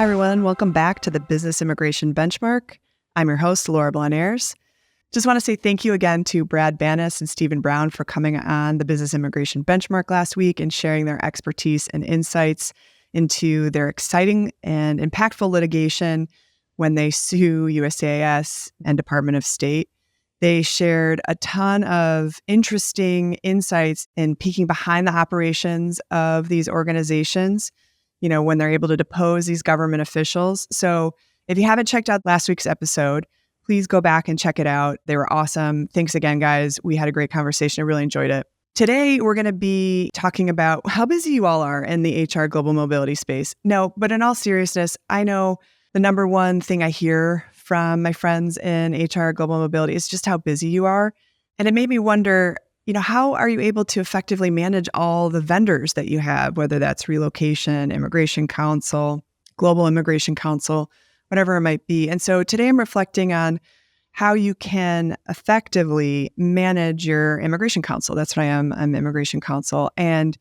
Hi, everyone. Welcome back to the Business Immigration Benchmark. I'm your host, Laura Blanaers. Just want to say thank you again to Brad Banas and Stephen Brown for coming on the Business Immigration Benchmark last week and sharing their expertise and insights into their exciting and impactful litigation when they sue USCIS and Department of State. They shared a ton of interesting insights in peeking behind the operations of these organizations, when they're able to depose these government officials. So if you haven't checked out last week's episode, please go back and check it out. They were awesome. Thanks again, guys. We had a great conversation. I really enjoyed it. Today, we're going to be talking about how busy you all are in the HR global mobility space. No, but in all seriousness, I know the number one thing I hear from my friends in HR global mobility is just how busy you are. And it made me wonder, how are you able to effectively manage all the vendors that you have, whether that's relocation, immigration counsel, global immigration counsel, whatever it might be. And so today I'm reflecting on how you can effectively manage your immigration counsel. That's what I am. I'm immigration counsel. And,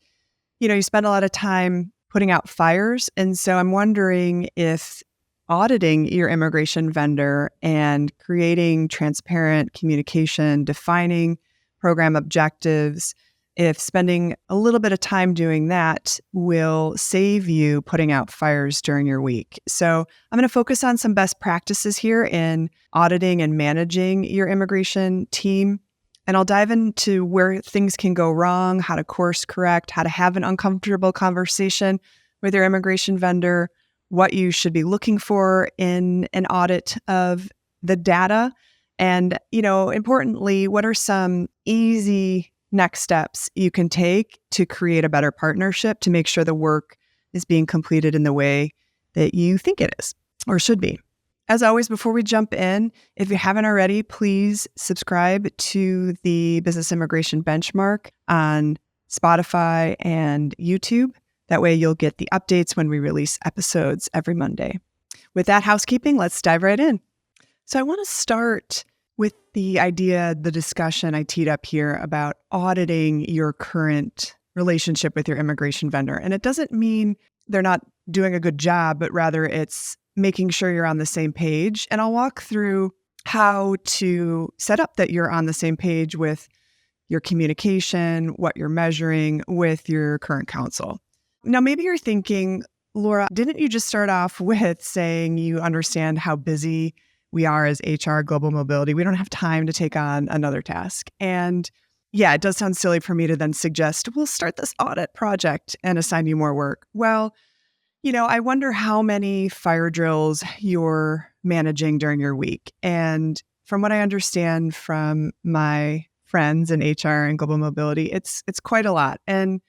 you spend a lot of time putting out fires. And so I'm wondering if auditing your immigration vendor and creating transparent communication, defining program objectives, if spending a little bit of time doing that will save you putting out fires during your week. So I'm going to focus on some best practices here in auditing and managing your immigration team. And I'll dive into where things can go wrong, how to course correct, how to have an uncomfortable conversation with your immigration vendor, what you should be looking for in an audit of the data. And, importantly, what are some easy next steps you can take to create a better partnership to make sure the work is being completed in the way that you think it is or should be. As always, before we jump in, if you haven't already, please subscribe to the Business Immigration Benchmark on Spotify and YouTube. That way you'll get the updates when we release episodes every Monday. With that housekeeping, let's dive right in. So I want to start with the discussion I teed up here about auditing your current relationship with your immigration vendor. And it doesn't mean they're not doing a good job, but rather it's making sure you're on the same page. And I'll walk through how to set up that you're on the same page with your communication, what you're measuring with your current counsel. Now, maybe you're thinking, Laura, didn't you just start off with saying you understand how busy we are as HR global mobility? We don't have time to take on another task. And yeah, it does sound silly for me to then suggest, we'll start this audit project and assign you more work. Well, I wonder how many fire drills you're managing during your week. And from what I understand from my friends in HR and global mobility, it's quite a lot. And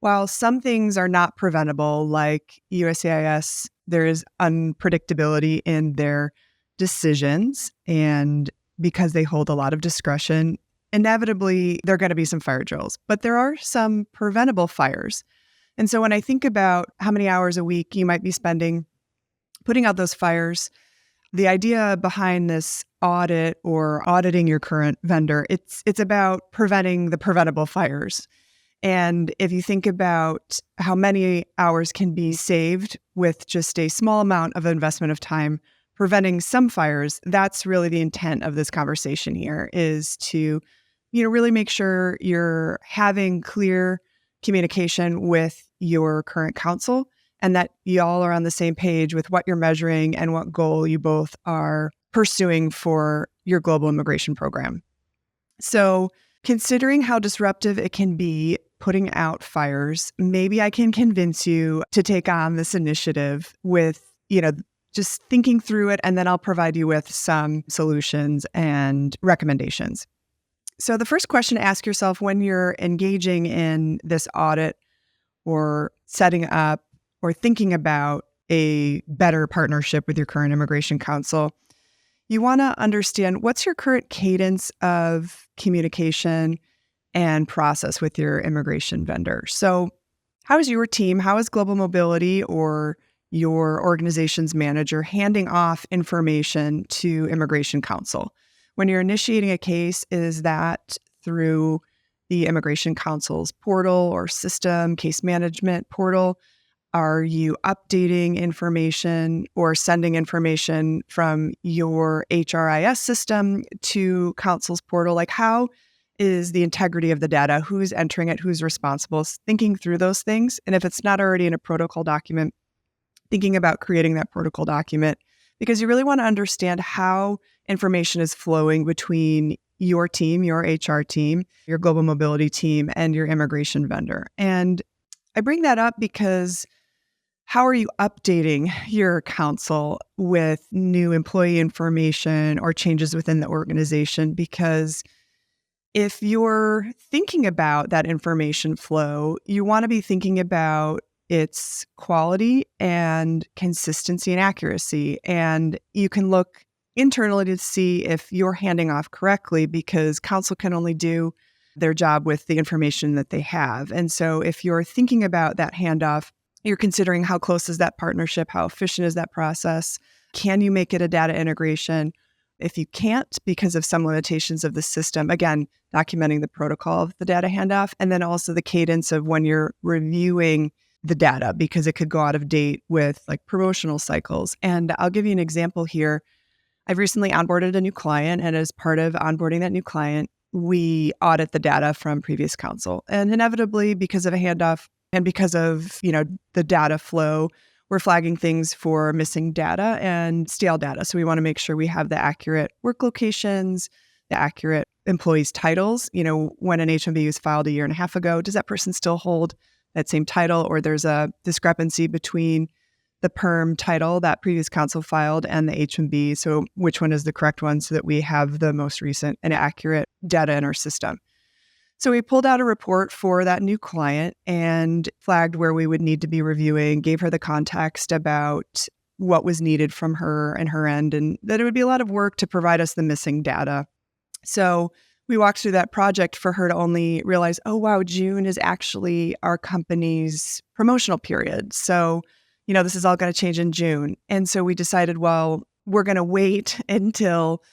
while some things are not preventable, like USCIS, there is unpredictability in their decisions. And because they hold a lot of discretion, inevitably, there are going to be some fire drills. But there are some preventable fires. And so when I think about how many hours a week you might be spending putting out those fires, the idea behind this audit or auditing your current vendor, it's about preventing the preventable fires. And if you think about how many hours can be saved with just a small amount of investment of time preventing some fires, that's really the intent of this conversation here, is to, really make sure you're having clear communication with your current counsel and that y'all are on the same page with what you're measuring and what goal you both are pursuing for your global immigration program. So considering how disruptive it can be putting out fires, maybe I can convince you to take on this initiative with, just thinking through it, and then I'll provide you with some solutions and recommendations. So the first question to ask yourself when you're engaging in this audit or setting up or thinking about a better partnership with your current immigration counsel, you want to understand what's your current cadence of communication and process with your immigration vendor. So how is your team, how is global mobility or your organization's manager handing off information to immigration counsel? When you're initiating a case, is that through the immigration counsel's portal or system, case management portal? Are you updating information or sending information from your HRIS system to counsel's portal? Like, how is the integrity of the data? Who's entering it? Who's responsible? Thinking through those things. And if it's not already in a protocol document, thinking about creating that protocol document, because you really want to understand how information is flowing between your team, your HR team, your global mobility team, and your immigration vendor. And I bring that up because how are you updating your counsel with new employee information or changes within the organization? Because if you're thinking about that information flow, you want to be thinking about its quality and consistency and accuracy. And you can look internally to see if you're handing off correctly, because counsel can only do their job with the information that they have. And so if you're thinking about that handoff, you're considering how close is that partnership, how efficient is that process, can you make it a data integration? If you can't, because of some limitations of the system, again, documenting the protocol of the data handoff, and then also the cadence of when you're reviewing the data, because it could go out of date with like promotional cycles. And I'll give you an example here. I've recently onboarded a new client, and as part of onboarding that new client, we audit the data from previous counsel. And inevitably, because of a handoff and because of, the data flow, we're flagging things for missing data and stale data. So we want to make sure we have the accurate work locations, the accurate employees' titles. When an H-1B was filed a year and a half ago, does that person still hold that same title, or there's a discrepancy between the perm title that previous counsel filed and the H-1B? So which one is the correct one, so that we have the most recent and accurate data in our system? So we pulled out a report for that new client and flagged where we would need to be reviewing, gave her the context about what was needed from her and her end, and that it would be a lot of work to provide us the missing data. So we walked through that project for her to only realize, oh, wow, June is actually our company's promotional period. So, this is all going to change in June. And so we decided, well, we're going to wait until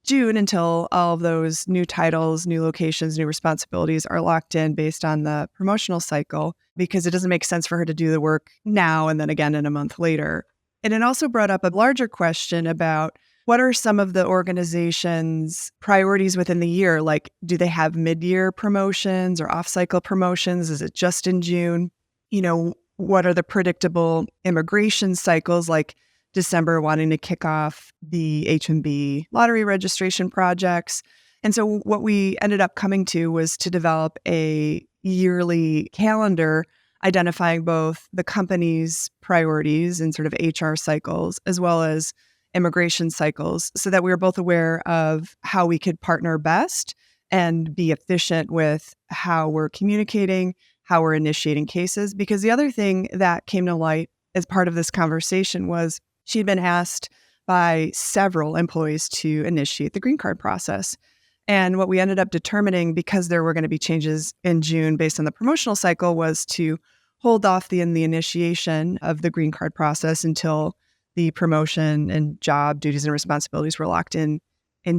June until all of those new titles, new locations, new responsibilities are locked in based on the promotional cycle, because it doesn't make sense for her to do the work now and then again in a month later. And it also brought up a larger question about what are some of the organization's priorities within the year? Like, do they have mid-year promotions or off-cycle promotions? Is it just in June? What are the predictable immigration cycles, like December wanting to kick off the H-1B lottery registration projects? And so what we ended up coming to was to develop a yearly calendar identifying both the company's priorities and sort of HR cycles, as well as immigration cycles, so that we were both aware of how we could partner best and be efficient with how we're communicating, how we're initiating cases. Because the other thing that came to light as part of this conversation was she'd been asked by several employees to initiate the green card process. And what we ended up determining, because there were going to be changes in June based on the promotional cycle, was to hold off in the initiation of the green card process until the promotion and job duties and responsibilities were locked in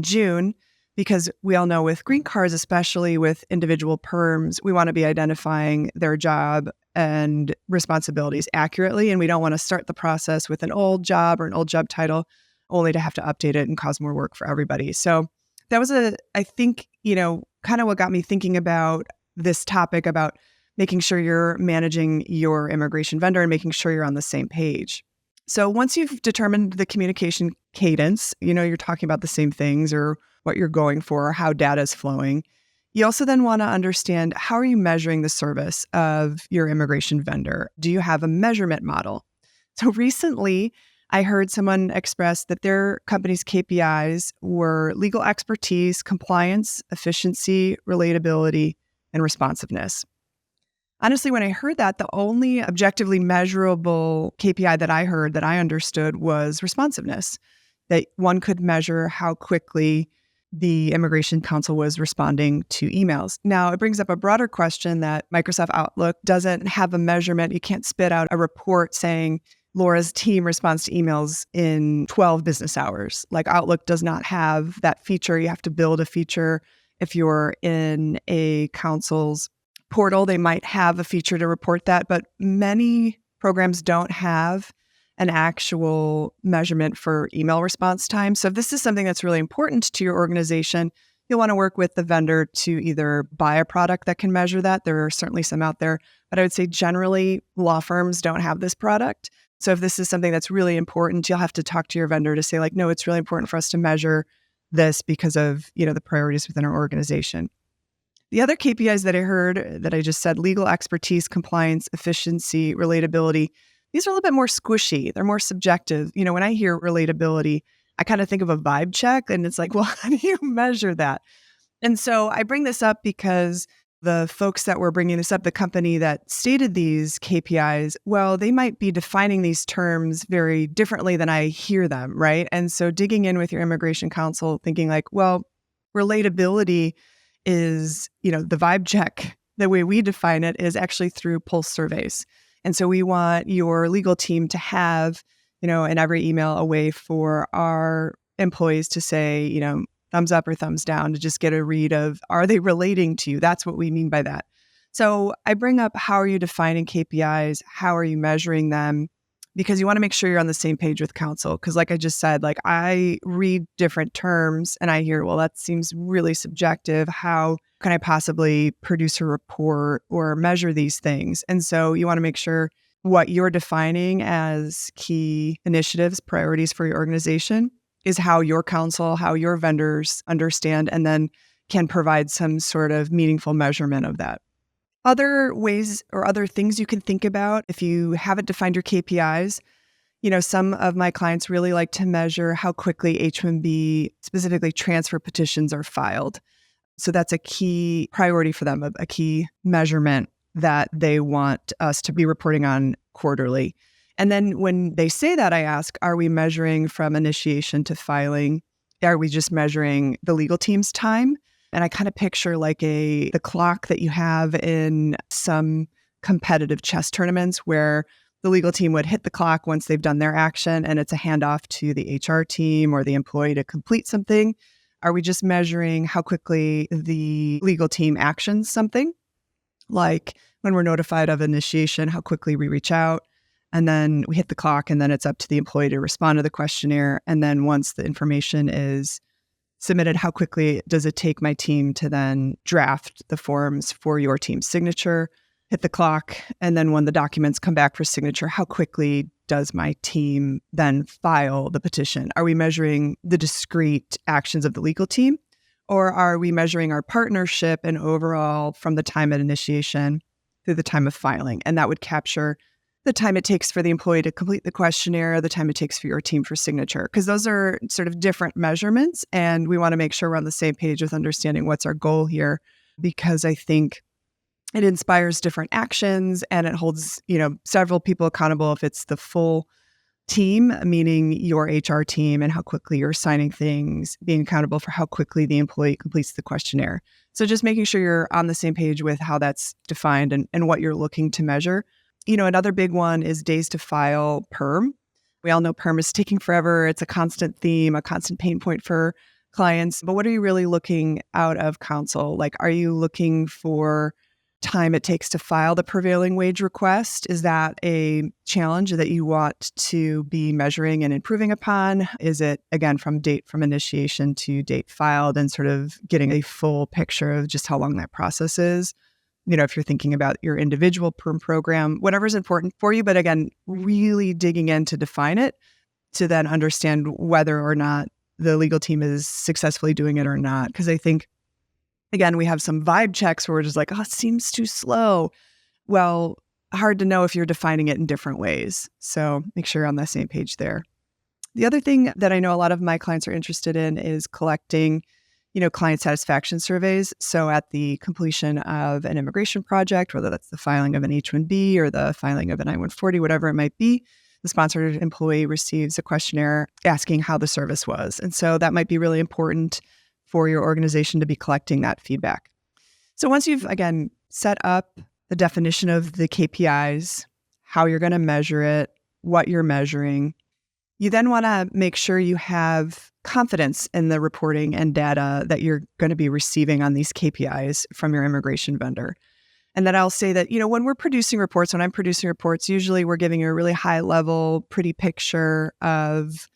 June. Because we all know with green cards, especially with individual perms, we want to be identifying their job and responsibilities accurately. And we don't want to start the process with an old job or an old job title only to have to update it and cause more work for everybody. So that was I think, kind of what got me thinking about this topic about making sure you're managing your immigration vendor and making sure you're on the same page. So once you've determined the communication cadence, you're talking about the same things or what you're going for, or how data is flowing. You also then want to understand, how are you measuring the service of your immigration vendor? Do you have a measurement model? So recently, I heard someone express that their company's KPIs were legal expertise, compliance, efficiency, relatability, and responsiveness. Honestly, when I heard that, the only objectively measurable KPI that I heard that I understood was responsiveness, that one could measure how quickly the immigration counsel was responding to emails. Now, it brings up a broader question that Microsoft Outlook doesn't have a measurement. You can't spit out a report saying Laura's team responds to emails in 12 business hours. Like, Outlook does not have that feature. You have to build a feature. If you're in a counsel's portal, they might have a feature to report that, but many programs don't have an actual measurement for email response time. So if this is something that's really important to your organization, you'll want to work with the vendor to either buy a product that can measure that. There are certainly some out there, but I would say generally law firms don't have this product. So if this is something that's really important, you'll have to talk to your vendor to say like, no, it's really important for us to measure this because of, the priorities within our organization. The other KPIs that I heard that I just said, legal expertise, compliance, efficiency, relatability, these are a little bit more squishy. They're more subjective. When I hear relatability, I kind of think of a vibe check, and it's like, well, how do you measure that? And so I bring this up because the folks that were bringing this up, the company that stated these KPIs, well, they might be defining these terms very differently than I hear them, right? And so digging in with your immigration counsel, thinking like, well, relatability is, the vibe check, the way we define it is actually through pulse surveys. And so we want your legal team to have, in every email a way for our employees to say, thumbs up or thumbs down, to just get a read of, are they relating to you? That's what we mean by that. So I bring up, how are you defining KPIs? How are you measuring them? Because you want to make sure you're on the same page with counsel. Because like I just said, like I read different terms and I hear, well, that seems really subjective. How can I possibly produce a report or measure these things? And so you want to make sure what you're defining as key initiatives, priorities for your organization is how your counsel, how your vendors understand, and then can provide some sort of meaningful measurement of that. Other ways or other things you can think about if you haven't defined your KPIs, some of my clients really like to measure how quickly H-1B, specifically transfer petitions, are filed. So that's a key priority for them, a key measurement that they want us to be reporting on quarterly. And then when they say that, I ask, are we measuring from initiation to filing? Are we just measuring the legal team's time? And I kind of picture like the clock that you have in some competitive chess tournaments where the legal team would hit the clock once they've done their action and it's a handoff to the HR team or the employee to complete something. Are we just measuring how quickly the legal team actions something? Like when we're notified of initiation, how quickly we reach out, and then we hit the clock, and then it's up to the employee to respond to the questionnaire. And then once the information is submitted, how quickly does it take my team to then draft the forms for your team's signature, hit the clock, and then when the documents come back for signature, how quickly does my team then file the petition? Are we measuring the discrete actions of the legal team, or are we measuring our partnership and overall from the time of initiation through the time of filing? And that would capture the time it takes for the employee to complete the questionnaire, the time it takes for your team for signature, because those are sort of different measurements. And we want to make sure we're on the same page with understanding what's our goal here, because I think it inspires different actions and it holds, several people accountable if it's the full team, meaning your HR team and how quickly you're signing things, being accountable for how quickly the employee completes the questionnaire. So just making sure you're on the same page with how that's defined and what you're looking to measure. Another big one is days to file perm. We all know perm is taking forever. It's a constant theme, a constant pain point for clients. But what are you really looking out of counsel? Like, are you looking for time it takes to file the prevailing wage request? Is that a challenge that you want to be measuring and improving upon? Is it, again, from initiation to date filed, and sort of getting a full picture of just how long that process is? If you're thinking about your individual perm program, whatever's important for you, but again, really digging in to define it to then understand whether or not the legal team is successfully doing it or not. Because I think, again, we have some vibe checks where we're just like, oh, it seems too slow. Well, hard to know if you're defining it in different ways. So make sure you're on the same page there. The other thing that I know a lot of my clients are interested in is collecting client satisfaction surveys. So at the completion of an immigration project, whether that's the filing of an H-1B or the filing of an I-140, whatever it might be, the sponsored employee receives a questionnaire asking how the service was. And so that might be really important for your organization to be collecting that feedback. So once you've, again, set up the definition of the KPIs, how you're going to measure it, what you're measuring, you then want to make sure you have confidence in the reporting and data that you're going to be receiving on these KPIs from your immigration vendor. And then I'll say that, when we're producing reports, when I'm producing reports, usually we're giving you a really high level, pretty picture of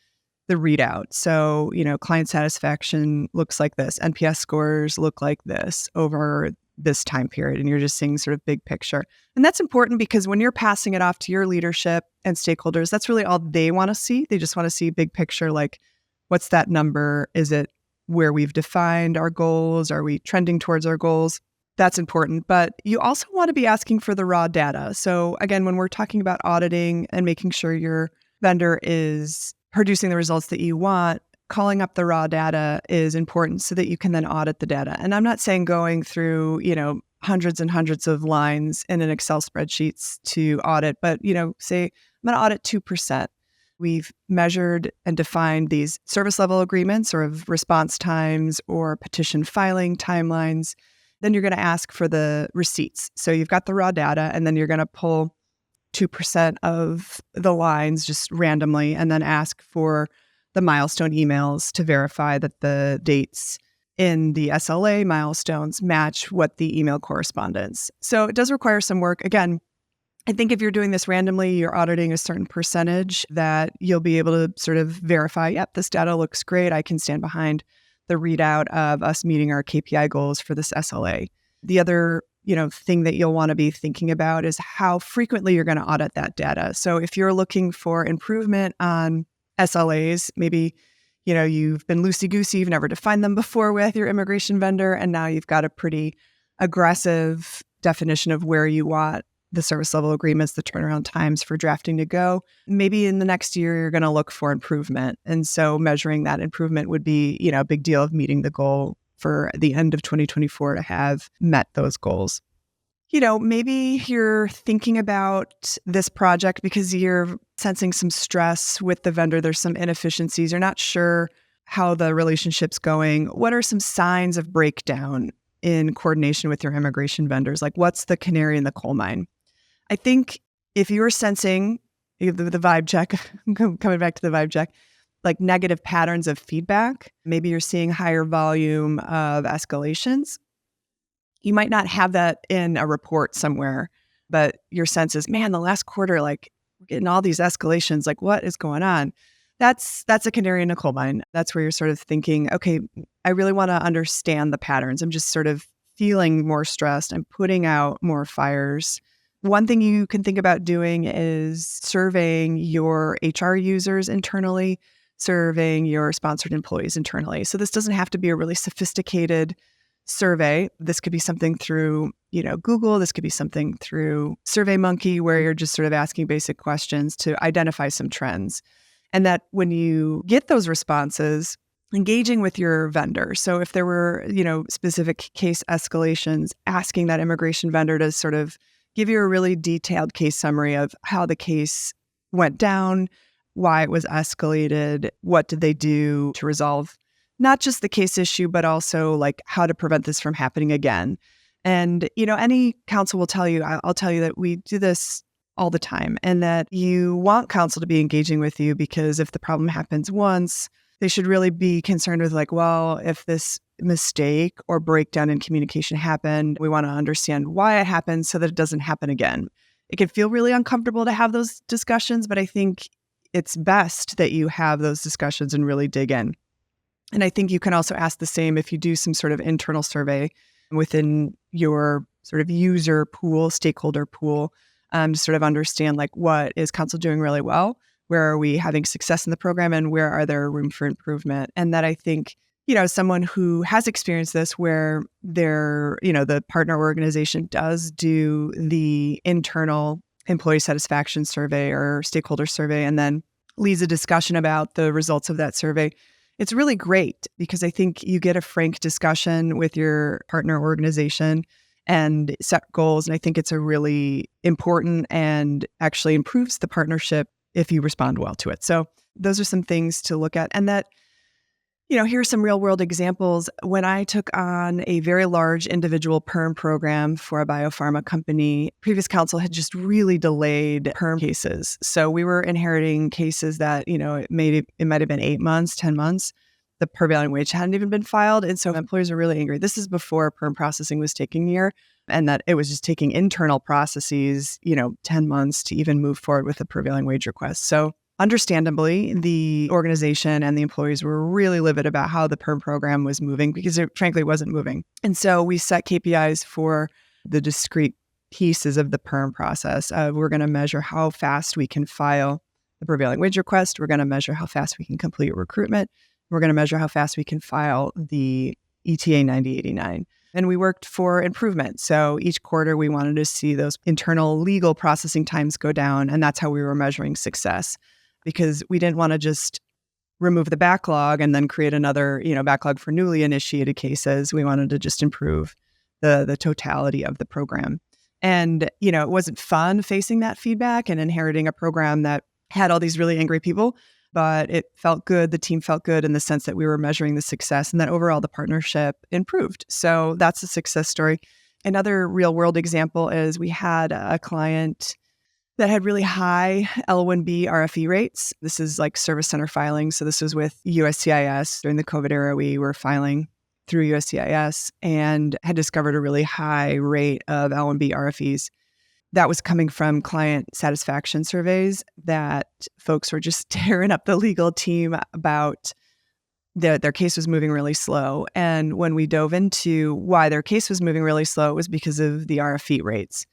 the readout. So, client satisfaction looks like this, NPS scores look like this over this time period. And you're just seeing sort of big picture. And that's important because when you're passing it off to your leadership and stakeholders, that's really all they want to see. They just want to see big picture, like, what's that number? Is it where we've defined our goals? Are we trending towards our goals? That's important. But you also want to be asking for the raw data. So again, when we're talking about auditing and making sure your vendor is producing the results that you want, calling up the raw data is important so that you can then audit the data. And I'm not saying going through, hundreds and hundreds of lines in an Excel spreadsheets to audit, but, say I'm going to audit 2%. We've measured and defined these service level agreements or of response times or petition filing timelines. Then you're going to ask for the receipts. So you've got the raw data, and then you're going to pull 2% of the lines just randomly and then ask for the milestone emails to verify that the dates in the SLA milestones match what the email correspondence. So it does require some work. Again, I think if you're doing this randomly, you're auditing a certain percentage that you'll be able to sort of verify, yep, this data looks great. I can stand behind the readout of us meeting our KPI goals for this SLA. The other, thing that you'll want to be thinking about is how frequently you're going to audit that data. So if you're looking for improvement on SLAs, maybe, you've been loosey-goosey, you've never defined them before with your immigration vendor, and now you've got a pretty aggressive definition of where you want the service level agreements, the turnaround times for drafting to go. Maybe in the next year, you're going to look for improvement. And so measuring that improvement would be, a big deal of meeting the goal for the end of 2024 to have met those goals. Maybe you're thinking about this project because you're sensing some stress with the vendor. There's some inefficiencies. You're not sure how the relationship's going. What are some signs of breakdown in coordination with your immigration vendors? Like, what's the canary in the coal mine? I think if you're sensing the vibe check, coming back to the vibe check, like negative patterns of feedback, maybe you're seeing higher volume of escalations. You might not have that in a report somewhere, but your sense is, man, the last quarter, like, we're getting all these escalations, like, what is going on? That's a canary in a coal mine. That's where you're sort of thinking, okay, I really want to understand the patterns. I'm just sort of feeling more stressed. I'm putting out more fires. One thing you can think about doing is surveying your HR users internally, surveying your sponsored employees internally. So this doesn't have to be a really sophisticated survey. This could be something through, Google. This could be something through SurveyMonkey, where you're just sort of asking basic questions to identify some trends. And that when you get those responses, engaging with your vendor. So if there were, specific case escalations, asking that immigration vendor to sort of give you a really detailed case summary of how the case went down, why it was escalated, what did they do to resolve not just the case issue, but also like how to prevent this from happening again. And, any counsel will tell you, I'll tell you that we do this all the time, and that you want counsel to be engaging with you, because if the problem happens once, they should really be concerned with like, well, if this mistake or breakdown in communication happened, we want to understand why it happened so that it doesn't happen again. It can feel really uncomfortable to have those discussions, but I think it's best that you have those discussions and really dig in. And I think you can also ask the same if you do some sort of internal survey within your sort of user pool, stakeholder pool, to sort of understand like, what is council doing really well? Where are we having success in the program, and where are there room for improvement? And that I think, someone who has experienced this, where their, the partner organization does do the internal employee satisfaction survey or stakeholder survey, and then leads a discussion about the results of that survey. It's really great because I think you get a frank discussion with your partner organization and set goals. And I think it's a really important and actually improves the partnership if you respond well to it. So those are some things to look at. And that, here's some real world examples. When I took on a very large individual perm program for a biopharma company, previous counsel had just really delayed perm cases. So we were inheriting cases that, it might have been 8 months, 10 months. The prevailing wage hadn't even been filed. And so employers are really angry. This is before perm processing was taking a year. and that it was just taking internal processes, 10 months to even move forward with a prevailing wage request. So understandably, the organization and the employees were really livid about how the PERM program was moving because it frankly wasn't moving. And so we set KPIs for the discrete pieces of the PERM process. We're going to measure how fast we can file the prevailing wage request. We're going to measure how fast we can complete recruitment. We're going to measure how fast we can file the ETA 9089. And we worked for improvement. So each quarter, we wanted to see those internal legal processing times go down. And that's how we were measuring success, because we didn't want to just remove the backlog and then create another, backlog for newly initiated cases. We wanted to just improve the totality of the program. And, it wasn't fun facing that feedback and inheriting a program that had all these really angry people, but it felt good. The team felt good in the sense that we were measuring the success and that overall the partnership improved. So that's a success story. Another real world example is we had a client that had really high L1B RFE rates. This is like service center filing. So this was with USCIS. During the COVID era, we were filing through USCIS and had discovered a really high rate of L1B RFEs. That was coming from client satisfaction surveys that folks were just tearing up the legal team about their case was moving really slow. And when we dove into why their case was moving really slow, it was because of the RFE rates.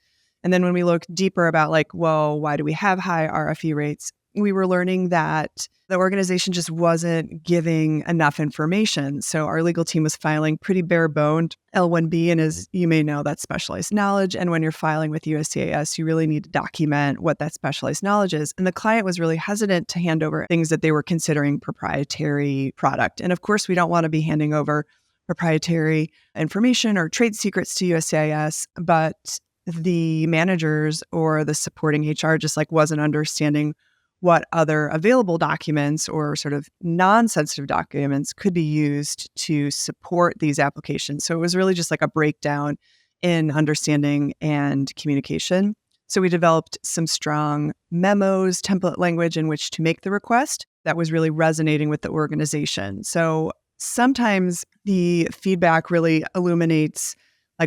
And then when we looked deeper about why do we have high RFE rates? We were learning that the organization just wasn't giving enough information. So our legal team was filing pretty bare-boned L1B, and as you may know, that's specialized knowledge. And when you're filing with USCIS, you really need to document what that specialized knowledge is. And the client was really hesitant to hand over things that they were considering proprietary product. And of course, we don't want to be handing over proprietary information or trade secrets to USCIS, but the managers or the supporting HR just wasn't understanding what other available documents or sort of non-sensitive documents could be used to support these applications. So it was really just a breakdown in understanding and communication. So we developed some strong memos, template language in which to make the request that was really resonating with the organization. So sometimes the feedback really illuminates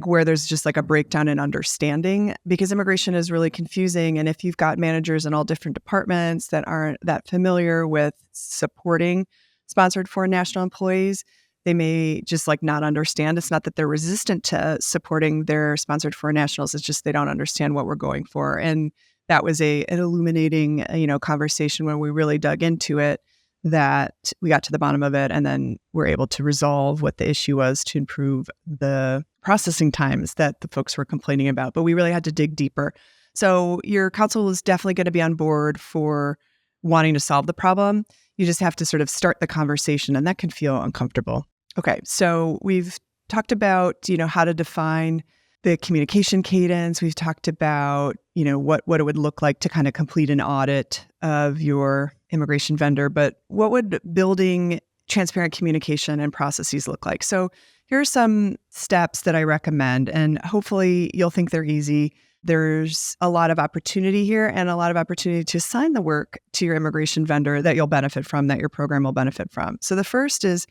where there's just a breakdown in understanding, because immigration is really confusing. And if you've got managers in all different departments that aren't that familiar with supporting sponsored foreign national employees, they may just not understand. It's not that they're resistant to supporting their sponsored foreign nationals. It's just they don't understand what we're going for. And that was an illuminating, conversation when we really dug into it, that we got to the bottom of it and then we're able to resolve what the issue was to improve the processing times that the folks were complaining about. But we really had to dig deeper. So your counsel is definitely going to be on board for wanting to solve the problem. You just have to sort of start the conversation, and that can feel uncomfortable. Okay, so we've talked about, how to define the communication cadence. We've talked about, what it would look like to kind of complete an audit of your immigration vendor, but what would building transparent communication and processes look like? So here are some steps that I recommend, and hopefully you'll think they're easy. There's a lot of opportunity here and a lot of opportunity to assign the work to your immigration vendor that you'll benefit from, that your program will benefit from. So the first is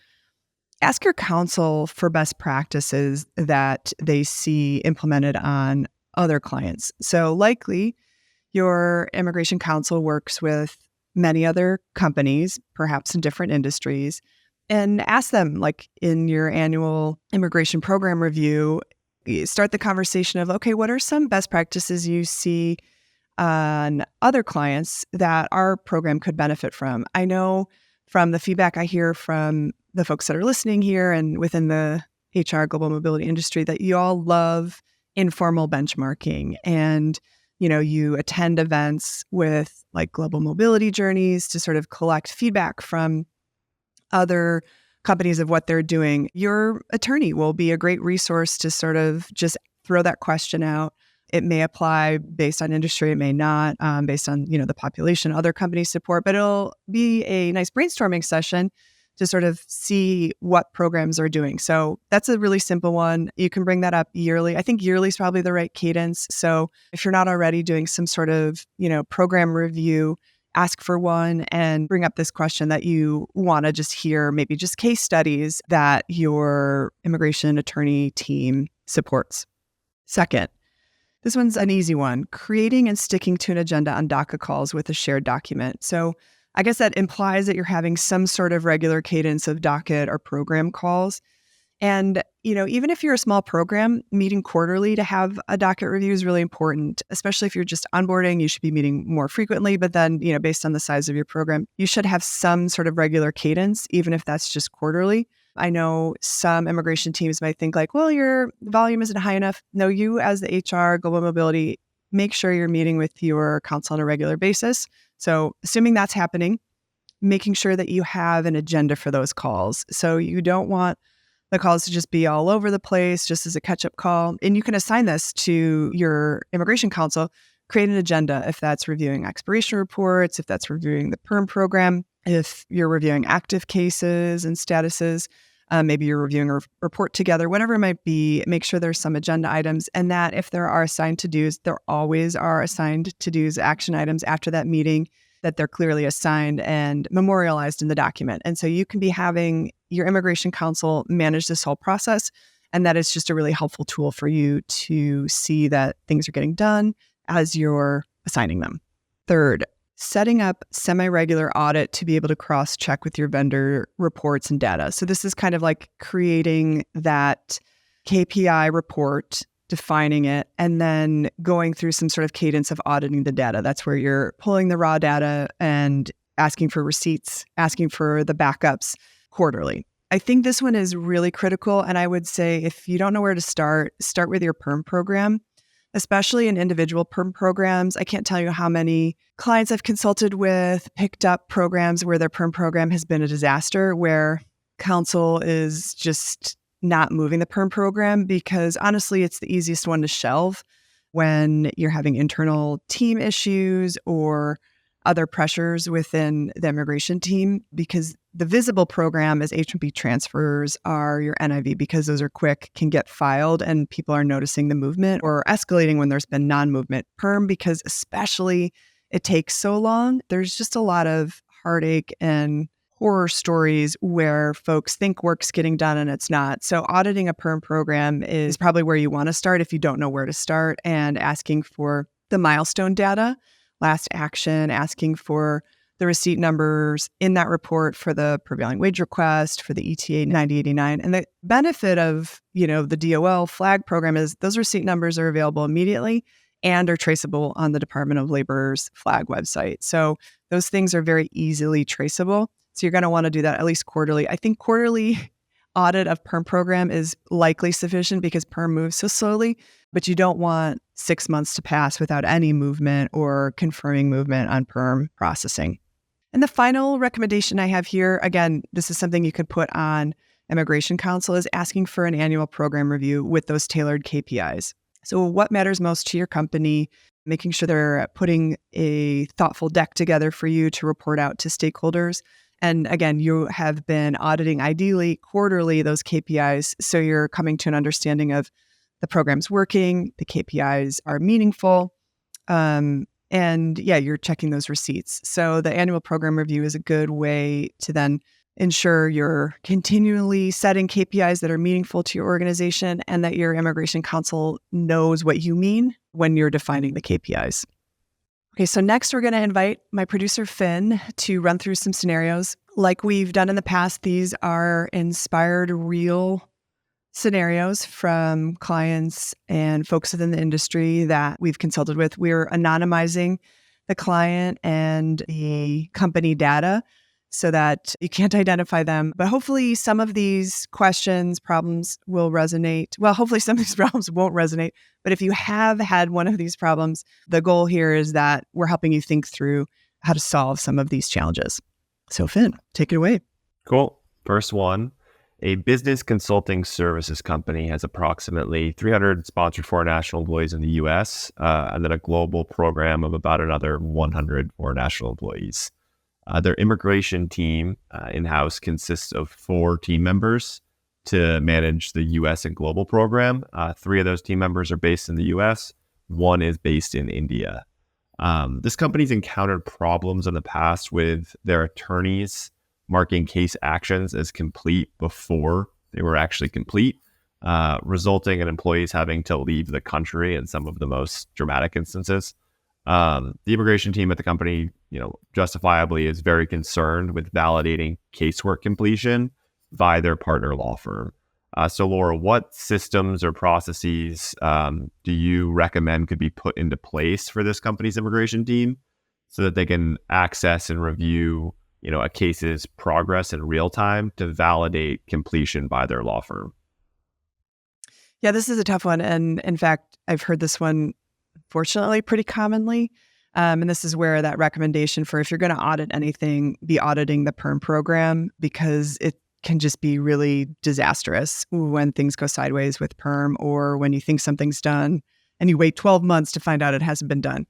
ask your counsel for best practices that they see implemented on other clients. So likely your immigration counsel works with many other companies, perhaps in different industries, and ask them, in your annual immigration program review, start the conversation of, okay, what are some best practices you see on other clients that our program could benefit from? I know from the feedback I hear from the folks that are listening here and within the HR global mobility industry that you all love informal benchmarking, and you attend events with global mobility journeys to sort of collect feedback from other companies of what they're doing. Your attorney will be a great resource to sort of just throw that question out. It may apply based on industry, it may not, based on the population other companies support, but it'll be a nice brainstorming session to sort of see what programs are doing. So that's a really simple one. You can bring that up yearly. I think yearly is probably the right cadence. So if you're not already doing some sort of, program review, ask for one and bring up this question that you want to just hear, maybe just case studies that your immigration attorney team supports. Second, this one's an easy one, creating and sticking to an agenda on DACA calls with a shared document. So I guess that implies that you're having some sort of regular cadence of docket or program calls. And, even if you're a small program, meeting quarterly to have a docket review is really important, especially if you're just onboarding. You should be meeting more frequently, but then, based on the size of your program, you should have some sort of regular cadence, even if that's just quarterly. I know some immigration teams might think like, well, your volume isn't high enough. No, you as the HR, Global Mobility, make sure you're meeting with your counsel on a regular basis. So assuming that's happening, making sure that you have an agenda for those calls. So you don't want the calls to just be all over the place, just as a catch-up call. And you can assign this to your immigration counsel, create an agenda if that's reviewing expiration reports, if that's reviewing the PERM program, if you're reviewing active cases and statuses, maybe you're reviewing a report together, whatever it might be, make sure there's some agenda items, and that if there are assigned to-dos, there always are assigned to-dos, action items after that meeting, that they're clearly assigned and memorialized in the document. And so you can be having your immigration counsel manage this whole process, and that is just a really helpful tool for you to see that things are getting done as you're assigning them. Third, setting up semi-regular audit to be able to cross-check with your vendor reports and data. So this is kind of like creating that KPI report, defining it, and then going through some sort of cadence of auditing the data. That's where you're pulling the raw data and asking for receipts, asking for the backups quarterly. I think this one is really critical. And I would say if you don't know where to start with your PERM program, especially in individual PERM programs. I can't tell you how many clients I've consulted with, picked up programs where their PERM program has been a disaster, where counsel is just not moving the PERM program because honestly, it's the easiest one to shelve when you're having internal team issues or other pressures within the immigration team, because the visible program as H-1B transfers are your NIV, because those are quick, can get filed, and people are noticing the movement or escalating when there's been non-movement. PERM, because especially it takes so long, there's just a lot of heartache and horror stories where folks think work's getting done and it's not. So auditing a PERM program is probably where you want to start if you don't know where to start, and asking for the milestone data, last action, asking for the receipt numbers in that report for the prevailing wage request, for the ETA 9089. And the benefit of, the DOL flag program is those receipt numbers are available immediately and are traceable on the Department of Labor's flag website. So those things are very easily traceable. So you're going to want to do that at least quarterly. I think quarterly audit of PERM program is likely sufficient because PERM moves so slowly, but you don't want 6 months to pass without any movement or confirming movement on PERM processing. And the final recommendation I have here, again, this is something you could put on immigration counsel, is asking for an annual program review with those tailored KPIs. So what matters most to your company, making sure they're putting a thoughtful deck together for you to report out to stakeholders. And again, you have been auditing ideally quarterly those KPIs. So you're coming to an understanding of the program's working, the KPIs are meaningful, and you're checking those receipts. So the annual program review is a good way to then ensure you're continually setting KPIs that are meaningful to your organization and that your immigration counsel knows what you mean when you're defining the KPIs. Okay, so next we're going to invite my producer, Finn, to run through some scenarios. Like we've done in the past, these are inspired, real scenarios from clients and folks within the industry that we've consulted with. We're anonymizing the client and the company data so that you can't identify them. But hopefully some of these questions, problems will resonate. Well, hopefully some of these problems won't resonate. But if you have had one of these problems, the goal here is that we're helping you think through how to solve some of these challenges. So Finn, take it away. Cool. First one. A business consulting services company has approximately 300 sponsored foreign national employees in the U.S., and then a global program of about another 100 foreign national employees. Their immigration team in-house consists of 4 team members to manage the U.S. and global program. 3 of those team members are based in the U.S., 1 is based in India. This company's encountered problems in the past with their attorneys marking case actions as complete before they were actually complete. resulting in employees having to leave the country in some of the most dramatic instances. The immigration team at the company, justifiably is very concerned with validating casework completion by their partner law firm. So Laura, what systems or processes do you recommend could be put into place for this company's immigration team so that they can access and review, a case's progress in real time to validate completion by their law firm? Yeah, this is a tough one. And in fact, I've heard this one, fortunately, pretty commonly. And this is where that recommendation for if you're going to audit anything, be auditing the perm program, because it can just be really disastrous when things go sideways with perm, or when you think something's done and you wait 12 months to find out it hasn't been done.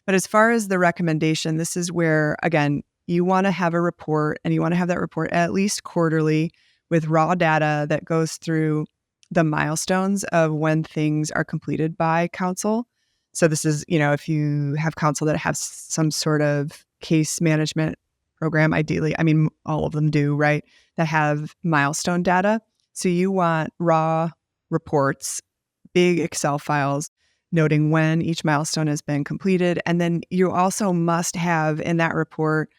But as far as the recommendation, this is where, again, you want to have a report, and you want to have that report at least quarterly with raw data that goes through the milestones of when things are completed by counsel. So this is, if you have counsel that have some sort of case management program, ideally, all of them do, right, that have milestone data. So you want raw reports, big Excel files noting when each milestone has been completed. And then you also must have in that report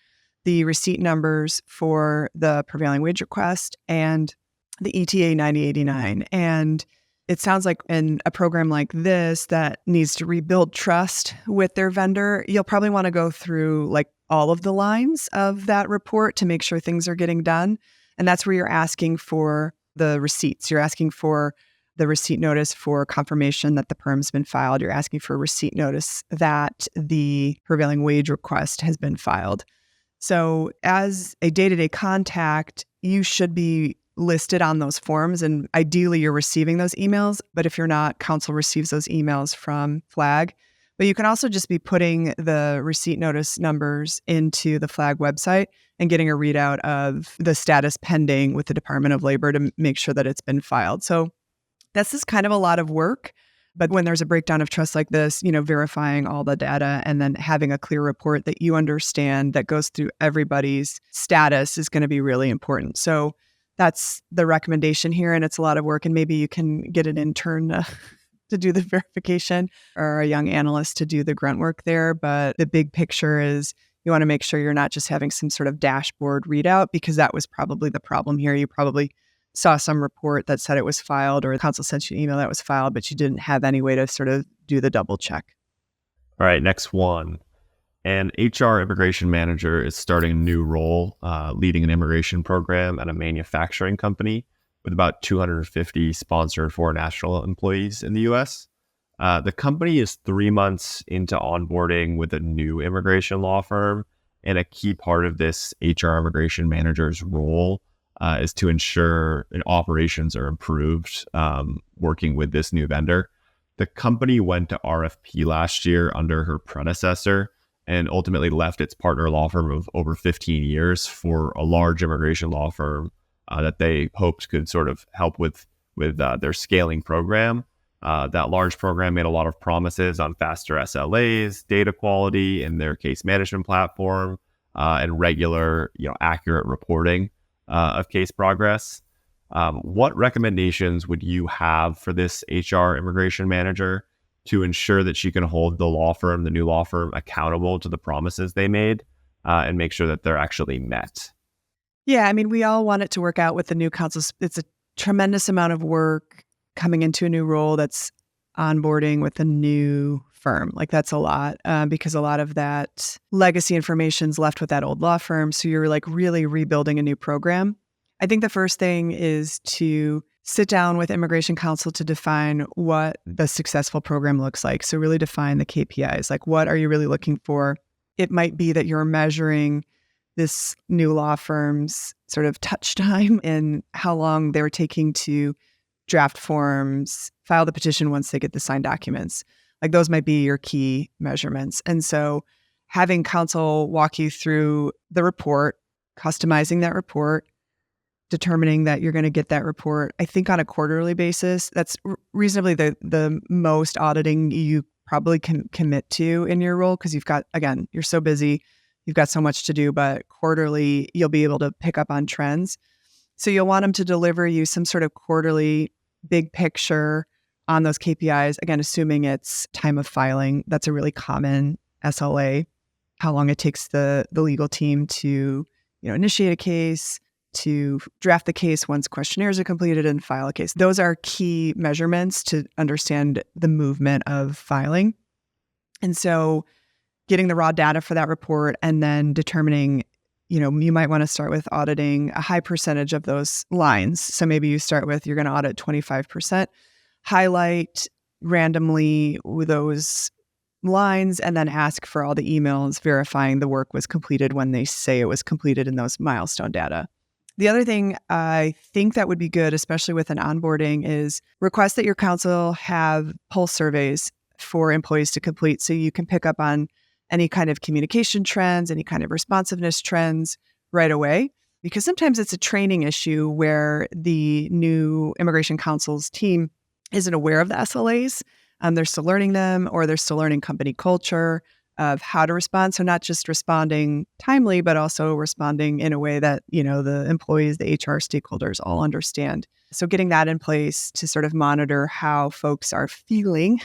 the receipt numbers for the prevailing wage request and the ETA 9089. And it sounds like in a program like this that needs to rebuild trust with their vendor, you'll probably want to go through like all of the lines of that report to make sure things are getting done. And that's where you're asking for the receipts. You're asking for the receipt notice for confirmation that the perm's been filed. You're asking for a receipt notice that the prevailing wage request has been filed. So as a day-to-day contact, you should be listed on those forms, and ideally you're receiving those emails. But if you're not, counsel receives those emails from Flag. But you can also just be putting the receipt notice numbers into the Flag website and getting a readout of the status pending with the Department of Labor to make sure that it's been filed. So this is kind of a lot of work. But when there's a breakdown of trust like this, verifying all the data and then having a clear report that you understand that goes through everybody's status is going to be really important. So that's the recommendation here. And it's a lot of work. And maybe you can get an intern to do the verification, or a young analyst to do the grunt work there. But the big picture is you want to make sure you're not just having some sort of dashboard readout, because that was probably the problem here. You probably saw some report that said it was filed, or the counsel sent you an email that was filed, but you didn't have any way to sort of do the double check. All right, next one. An HR immigration manager is starting a new role, leading an immigration program at a manufacturing company with about 250 sponsored foreign national employees in the U.S. The company is 3 months into onboarding with a new immigration law firm, and a key part of this HR immigration manager's role is to ensure operations are improved working with this new vendor. The company went to RFP last year under her predecessor and ultimately left its partner law firm of over 15 years for a large immigration law firm that they hoped could sort of help with their scaling program. That large program made a lot of promises on faster SLAs, data quality in their case management platform, and regular, accurate reporting of case progress. What recommendations would you have for this HR immigration manager to ensure that she can hold the new law firm, accountable to the promises they made and make sure that they're actually met? Yeah, we all want it to work out with the new counsel. It's a tremendous amount of work coming into a new role that's onboarding with a new firm. Like that's a lot because a lot of that legacy information is left with that old law firm. So you're like really rebuilding a new program. I think the first thing is to sit down with immigration counsel to define what the successful program looks like. So really define the KPIs. Like what are you really looking for? It might be that you're measuring this new law firm's sort of touch time and how long they're taking to draft forms, file the petition once they get the signed documents. Like those might be your key measurements. And so having counsel walk you through the report, customizing that report, determining that you're going to get that report, I think on a quarterly basis, that's reasonably the most auditing you probably can commit to in your role, because you're so busy, you've got so much to do, but quarterly, you'll be able to pick up on trends. So you'll want them to deliver you some sort of quarterly big picture on those KPIs. Again, assuming it's time of filing, that's a really common SLA. How long it takes the legal team to, initiate a case, to draft the case once questionnaires are completed and file a case. Those are key measurements to understand the movement of filing. And so getting the raw data for that report and then determining, you might want to start with auditing a high percentage of those lines. So maybe you start with, you're going to audit 25%, highlight randomly those lines, and then ask for all the emails verifying the work was completed when they say it was completed in those milestone data. The other thing I think that would be good, especially with an onboarding, is request that your counsel have pulse surveys for employees to complete so you can pick up on any kind of communication trends, any kind of responsiveness trends right away. Because sometimes it's a training issue where the new immigration counsel's team isn't aware of the SLAs. They're still learning them, or they're still learning company culture of how to respond. So not just responding timely, but also responding in a way that, the employees, the HR stakeholders all understand. So getting that in place to sort of monitor how folks are feeling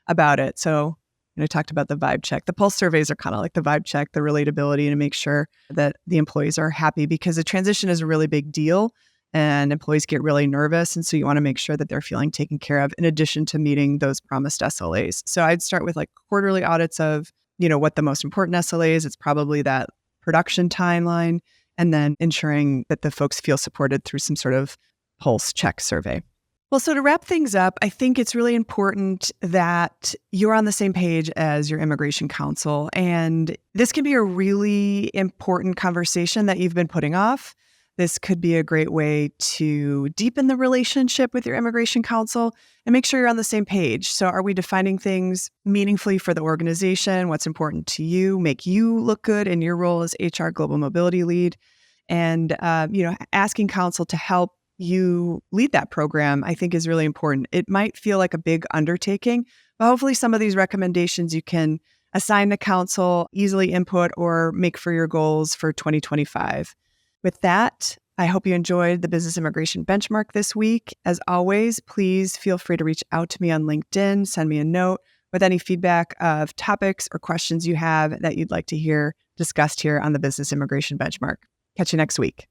about it. So I talked about the vibe check. The pulse surveys are kind of like the vibe check, the relatability, to make sure that the employees are happy, because a transition is a really big deal and employees get really nervous. And so you want to make sure that they're feeling taken care of in addition to meeting those promised SLAs. So I'd start with like quarterly audits of, what the most important SLA is. It's probably that production timeline, and then ensuring that the folks feel supported through some sort of pulse check survey. Well, so to wrap things up, I think it's really important that you're on the same page as your immigration counsel. And this can be a really important conversation that you've been putting off. This could be a great way to deepen the relationship with your immigration counsel and make sure you're on the same page. So are we defining things meaningfully for the organization? What's important to you? Make you look good in your role as HR Global Mobility Lead? And, asking counsel to help you lead that program, I think, is really important. It might feel like a big undertaking, but hopefully some of these recommendations you can assign to counsel, easily input, or make for your goals for 2025. With that, I hope you enjoyed the Business Immigration Benchmark this week. As always, please feel free to reach out to me on LinkedIn, send me a note with any feedback of topics or questions you have that you'd like to hear discussed here on the Business Immigration Benchmark. Catch you next week.